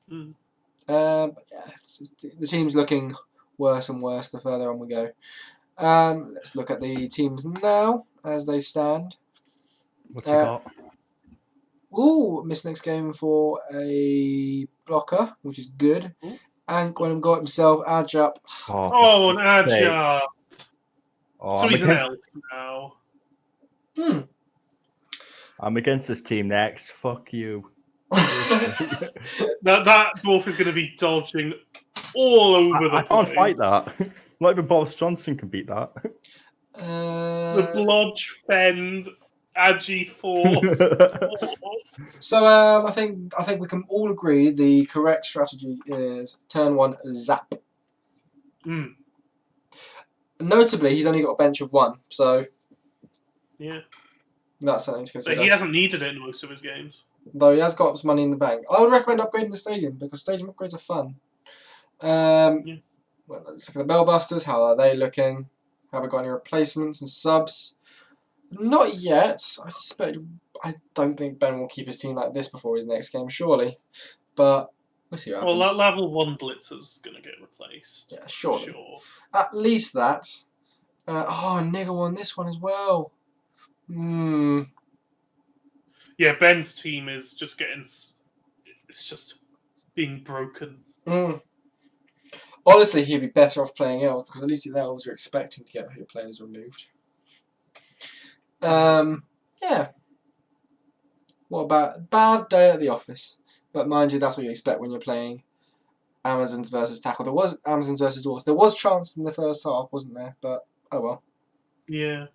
Yeah, the team's looking worse and worse the further on we go. Let's look at the teams now as they stand. What's he got? Ooh, missed next game for a blocker, which is good. Ank went and got himself Edge up. Oh, an Adja. So he's an elf now. I'm against this team next. Fuck you. that dwarf is going to be dodging all over the place. I can't fight that. Not even Boris Johnson can beat that. The blodge fend Edgy 4. So I think we can all agree the correct strategy is turn 1 zap. Notably, he's only got a bench of 1, so yeah, that's something to consider. But he hasn't needed it in most of his games. Though he has got some money in the bank. I would recommend upgrading the stadium because stadium upgrades are fun. Well, let's look at the Bellbusters. How are they looking? Have we got any replacements and subs? Not yet. I don't think Ben will keep his team like this before his next game, surely. But we'll see what happens. Well, that level 1 Blitzer's going to get replaced. Yeah, surely. Sure. At least that. Niggle won this one as well. Yeah, Ben's team is just getting... It's just being broken. Honestly, he'd be better off playing elves because at least the elves are expecting to get your players removed. Yeah. What about bad day at the office? But mind you, that's what you expect when you're playing Amazons versus Tackle. There was Amazons versus Dwarves. There was chances in the first half, wasn't there? But oh well. Yeah.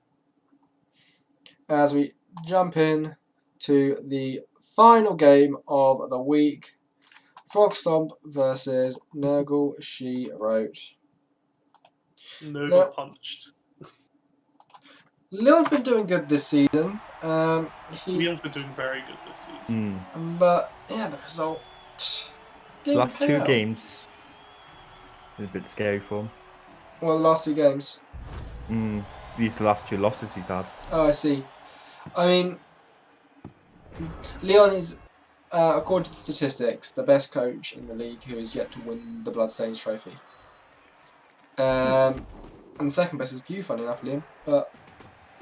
As we jump in to the final game of the week, Frog Stomp versus Nurgle She Wrote. Nurgle punched. Leon's been doing good this season. Leon's been doing very good this season. But yeah, the result didn't Last pay 2 out. games is a bit scary for him. Well, the last 2 games. These are the last 2 losses he's had. Oh, I see. I mean, Leon is, according to statistics, the best coach in the league who is yet to win the Bloodstains trophy. And the second best is View, funny enough, Liam. But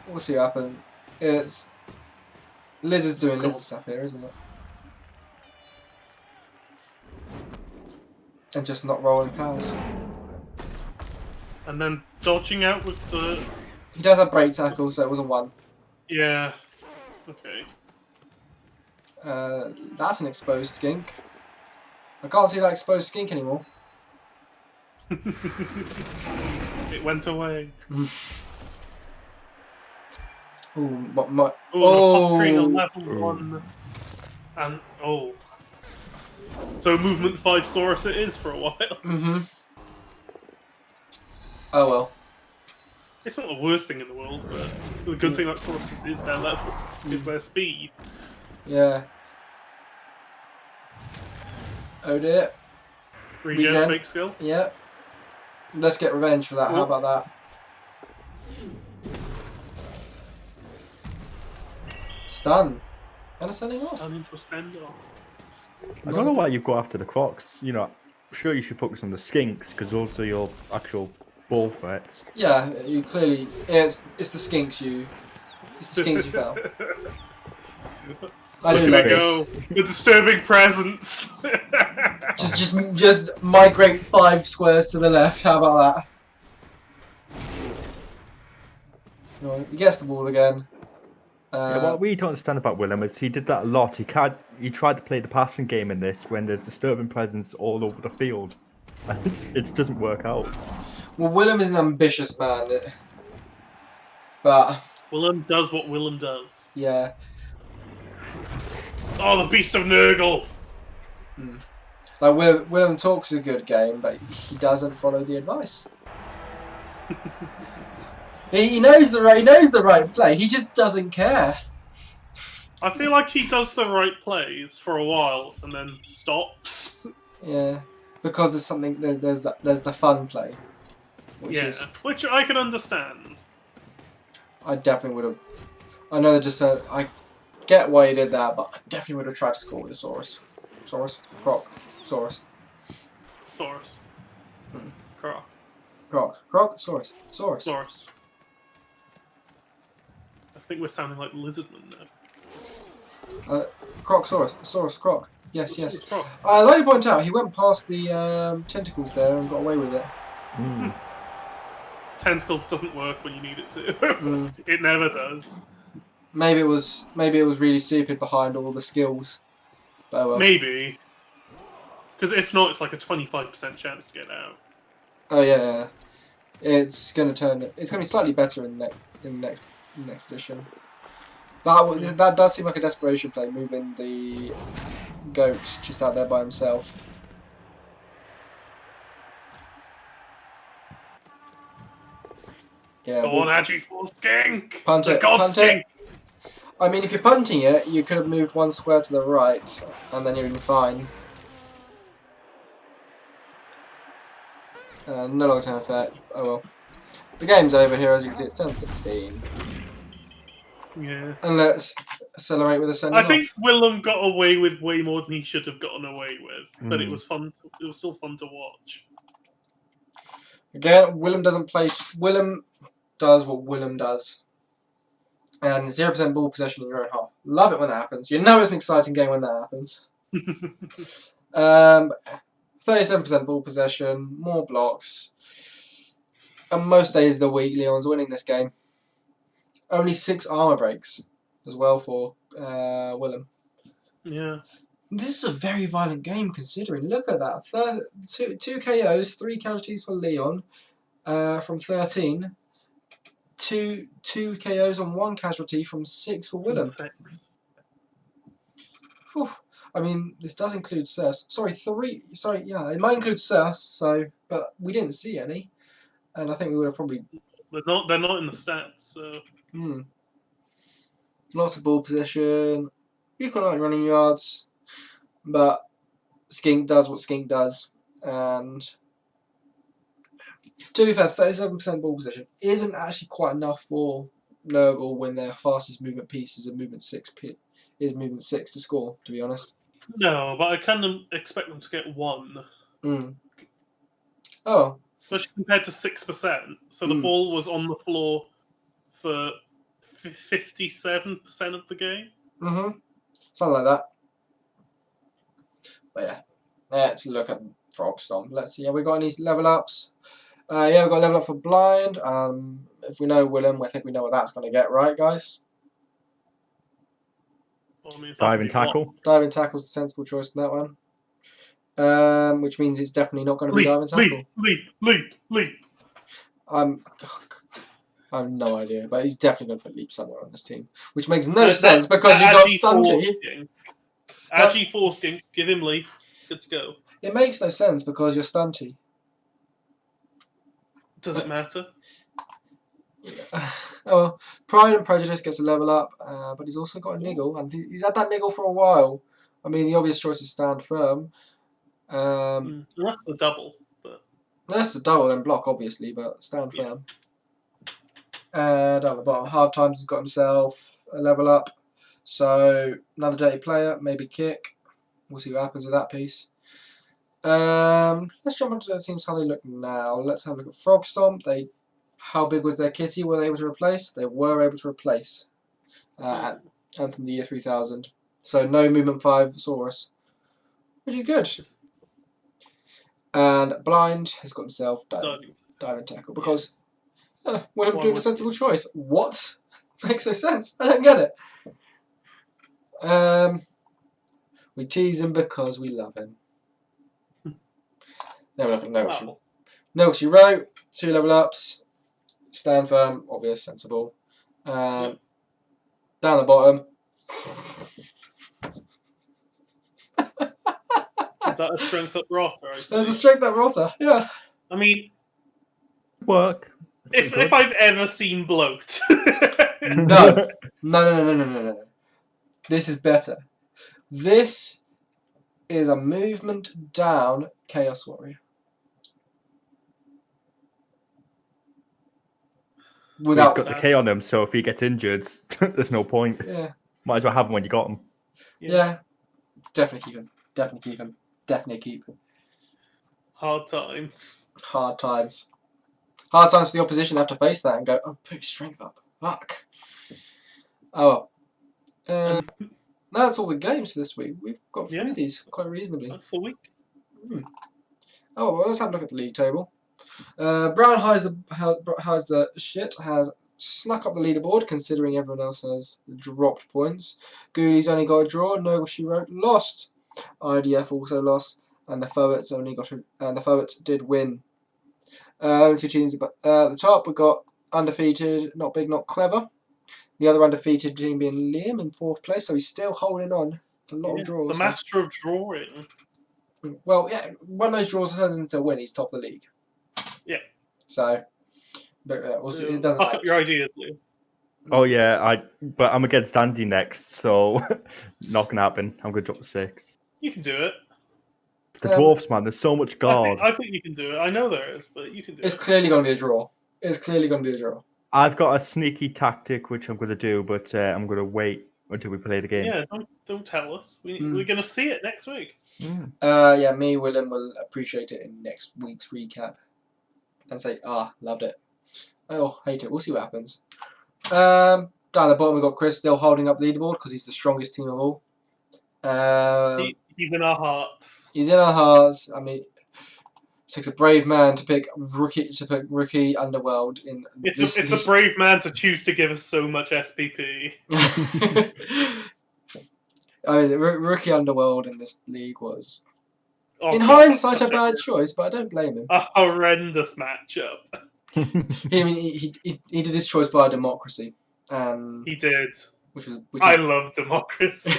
we'll see what happens. It's Liz is doing Liz stuff here, isn't it? And just not rolling pals. And then dodging out with the... He does have break tackle, so it was a 1. Yeah. Okay. That's an exposed skink. I can't see that exposed skink anymore. It went away. Ooh, my... Oh, a level 1. And, so movement 5 Saurus it is for a while. Oh well. It's not the worst thing in the world, but the good thing that Saurus is their level, is their speed. Yeah. Oh dear. Regen, fake skill. Yeah. Let's get revenge for that. How about that? Stun. And a sending off. Stun into a send off. I don't know why you go after the Crocs. You know, sure you should focus on the Skinks because those are your actual ball threats. Yeah, you clearly. It's the skinks you. It's the skinks you fell. I do Look like at it this. go. The disturbing presence. Just migrate 5 squares to the left. How about that? No, he gets the ball again. Yeah, what we don't understand about Willem is he did that a lot. He tried to play the passing game in this when there's disturbing presence all over the field. And it doesn't work out. Well, Willem is an ambitious man, but Willem does what Willem does. yeah. Oh, the Beast of Nurgle! Like Willem talks a good game, but he doesn't follow the advice. he knows the right play. He just doesn't care. I feel like he does the right plays for a while and then stops. Yeah, because there's something. There's the fun play. Which I can understand. I definitely would have. I know just I get why he did that, but I definitely would have tried to score with a Saurus. Croc. Saurus. Croc. Saurus. I think we're sounding like Lizardman now. Croc. Croc. Yes. Croc. I'd like to point out he went past the tentacles there and got away with it. Tentacles doesn't work when you need it to. It never does. Maybe it was really stupid behind all the skills. But oh well. Maybe. Because if not, it's like a 25% chance to get out. Oh yeah. It's gonna be slightly better in the next edition. That does seem like a desperation play, moving the goat just out there by himself. Yeah. Go on, Edgy for skink! Punt it. God skink! I mean, if you're punting it, you could have moved 1 square to the right, and then you're in fine. No long-term effect. Oh well. The game's over here, as you can see. It's 10-16. Yeah. And let's accelerate with a sending I think Willem got away with way more than he should have gotten away with, but it was fun. It was still fun to watch. Again, Willem doesn't play. Willem does what Willem does. And 0% ball possession in your own half. Love it when that happens. You know it's an exciting game when that happens. 37% ball possession, more blocks. And most days of the week, Leon's winning this game. Only 6 armor breaks as well for Willem. Yeah. This is a very violent game considering. Look at that. 2 KOs, 3 casualties for Leon from 13. Two KOs on 1 casualty from 6 for Willem. I mean, this does include Surfs. Sorry, 3. Sorry, yeah, it might include Surfs. So, but we didn't see any, and I think we would have probably. They're not in the stats. So. Lots of ball possession, equal amount of running yards, but Skink does what Skink does, and to be fair, 37% ball possession isn't actually quite enough for Nurgle when their fastest movement piece is a movement 6 to score. To be honest. No, but I kind of expect them to get 1. Oh. Especially compared to 6%. So the ball was on the floor for 57% of the game. Something like that. But yeah, let's look at Frog Stomp. Let's see. Have we got any level ups? Yeah, we've got a level up for Blind. If we know Willem, I think we know what that's going to get, right, guys? Well, I mean, Diving tackle. Diving tackle's a sensible choice in that one. Which means it's definitely not going to be diving tackle. Leap. I have no idea, but he's definitely going to put leap somewhere on this team, which makes no sense because you've got Stunty. Edgy foreskin, give him leap. Good to go. It makes no sense because you're Stunty. Does it matter? Oh, Pride and Prejudice gets a level up, but he's also got a niggle, and he's had that niggle for a while. I mean, the obvious choice is Stand Firm. That's the double. But That's the double then block, obviously, but Stand Firm. Down the bottom, Hard Times has got himself a level up. So, another dirty player, maybe Kick. We'll see what happens with that piece. Let's jump onto the teams, how they look now. Let's have a look at Frog Stomp. How big was their kitty? Were they able to replace? They were able to replace at Anthem of the Year 3000. So no Movement 5 Saurus, which is good. And Blind has got himself Dive and Tackle because we're doing a sensible choice. What? Makes no sense. I don't get it. We tease him because we love him. Now we're looking at Know What She Wrote. 2 level ups. Stand Firm, obvious, sensible. Down the bottom. is that a strength up rotter? There's a strength up rotter, yeah. I mean, work. If I've ever seen bloat. No. No. This is better. This is a movement down Chaos Warrior. Without He's got the K on him, so if he gets injured, there's no point. Yeah. Might as well have him when you got him. Yeah. Definitely keep him. Definitely keep him. Hard times. Hard times. Hard times for the opposition. They have to face that and go, oh, put your strength up. Fuck. Oh well. That's all the games for this week. We've got through these quite reasonably. That's the week. Oh, well, let's have a look at the league table. Brown has snuck up the leaderboard considering everyone else has dropped points. Ghoulies only got a draw. Know What She Wrote lost. IDF also lost, and the Forwards the Forwards did win. 2 teams at the top. We got undefeated, Not Big, Not Clever. The other undefeated team being Liam in 4th place, so he's still holding on. It's a lot of draws. The master of drawing. Well, yeah, one of those draws turns into a win. He's top of the league. Yeah. So, but we'll see. It doesn't fuck matter. up your ideas, Liam. Oh yeah, but I'm against Andy next, so not gonna happen. I'm gonna drop the 6. You can do it. The dwarfs, man. There's so much guard. I think you can do it. I know there is, but you can do it. It's clearly going to be a draw. I've got a sneaky tactic which I'm gonna do, but I'm gonna wait until we play the game. Yeah, don't tell us. We're gonna see it next week. Yeah, me, Willem will appreciate it in next week's recap and say, loved it. Oh, hate it. We'll see what happens. Down the bottom we've got Chris still holding up the leaderboard because he's the strongest team of all. He's in our hearts. He's in our hearts. I mean, it takes a brave man to pick Rookie Underworld in. It's a brave man to choose to give us so much SPP. I mean, Rookie Underworld in this league was, in hindsight, a bad choice, but I don't blame him. A horrendous matchup. He did his choice by democracy. He did. Which I love democracy.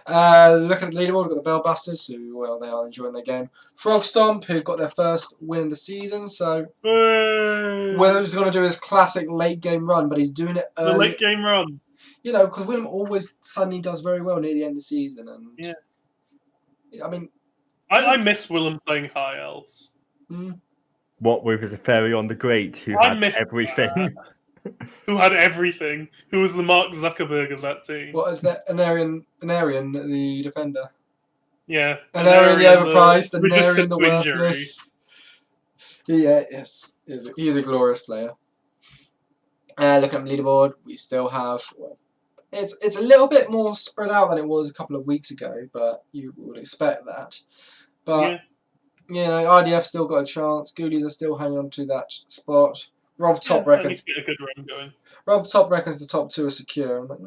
Looking at the leaderboard, we've got the Bellbusters, who, well, they are enjoying their game. Frog Stomp, who got their first win of the season, so Willem's going to do his classic late game run, but he's doing it early. The late game run. You know, because Willem always suddenly does very well near the end of the season. And yeah. I mean... I miss Willem playing High Elves. What with his Fairy the Great, who had everything. Who had everything? Who was the Mark Zuckerberg of that team? What is that? Anarian, the defender. Yeah. Anarian the overpriced, Anarian the worthless. Yeah, yes. He is a glorious player. Looking at the leaderboard, we still have... Well, it's a little bit more spread out than it was a couple of weeks ago, but you would expect that. But, you know, IDF still got a chance. Ghoulies are still hanging on to that spot. Rob Top reckons get a good run going. Rob Top reckons the top 2 are secure. I'm like,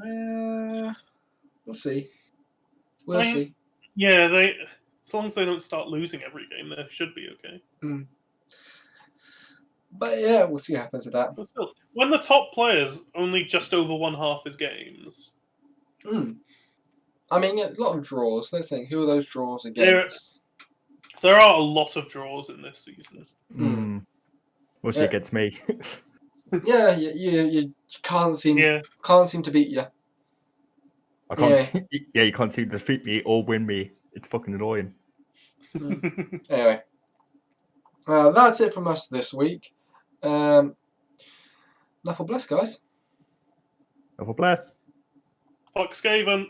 we'll see. We'll see. Yeah, as long as they don't start losing every game, they should be okay. But yeah, we'll see what happens with that. But still, when the top players only just over one half his games. I mean, a lot of draws. Let's think. Who are those draws against? There are a lot of draws in this season. Mostly against me. Yeah, you can't seem Yeah. to beat you. I can't. Yeah, you can't seem to defeat me or win me. It's fucking annoying. Anyway, that's it from us this week. Enough bless, guys. Have a bless. Fuck Skaven.